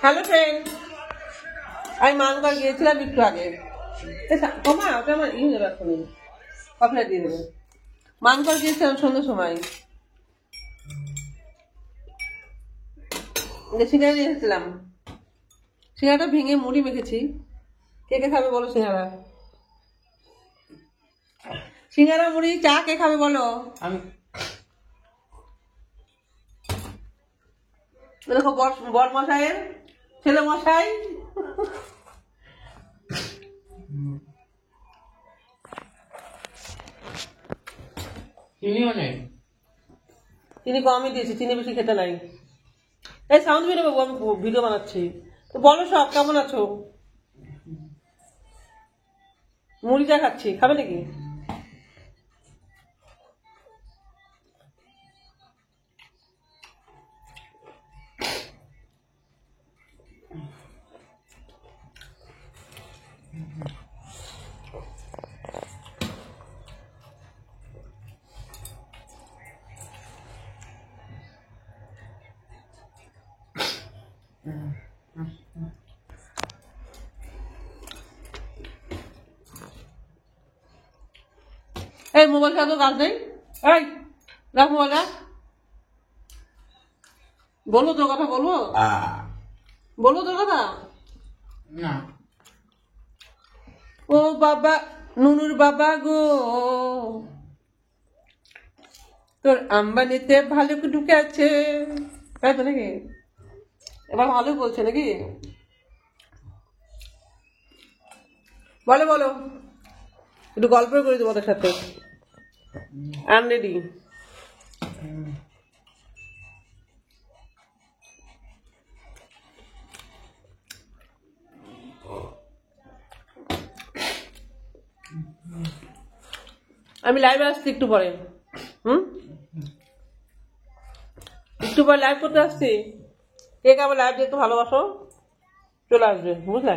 Hello friend, আমি মানগড় গিয়েছিলাম একটু আগে। তোমা ওটা আমার দেবে এখন, কফিটা দিয়ে দেবে। মানগড় গিয়েছিলাম সন্ধ্যের সময়, সিঙ্গারা নিয়ে এসেছিলাম। সিঙ্গারাটা ভেঙে মুড়ি মেখেছি। কে কে খাবে বলো সিঙ্গারা? সিঙ্গারা মুড়ি চা কে খাবে বলো? আমি দেখো বর মশাইয়ের ছেলে মশাই চিনিও নেই, চিনি কমই দিয়েছি, চিনি বেশি খেতে নাই। এই সাউন্ড বেরো বাবু, আমি ভিডিও বানাচ্ছি। তো বলো সব কেমন আছো? মুড়ি চা খাচ্ছি, খাবে নাকি? এই মোবাইল সাথে কাজ নেই, এই রাখ মোবাইলটা। বলবো তোর কথা, বলবো বলবো তোর কথা না। ও বাবা নুনুর বাবা গো, তোর আম্বানিতে ভালুক ঢুকে আছে, তাই তো নাকি? এবার ভালো বলছে নাকি? বলো বলো, একটু গল্প করে দেবো ওদের সাথে। Am ready. আমি লাইভে আসছি একটু পরে। একটু পরে লাইভ করতে আসছি। কে কে আবার লাইভ দেখতে ভালোবাসো চলে আসবে, বুঝলে?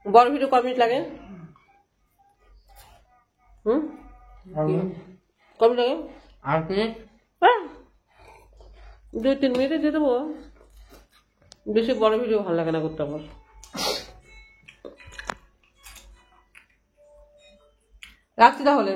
বড় ভিডিও ক মিনিট লাগে? ক মিনিট লাগে? 8 মিনিট। 2-3 মিনিটে দিয়ে দেবো। বেশি বড় ভিডিও ভালো লাগে না করতে আমার। রাখছি তাহলে।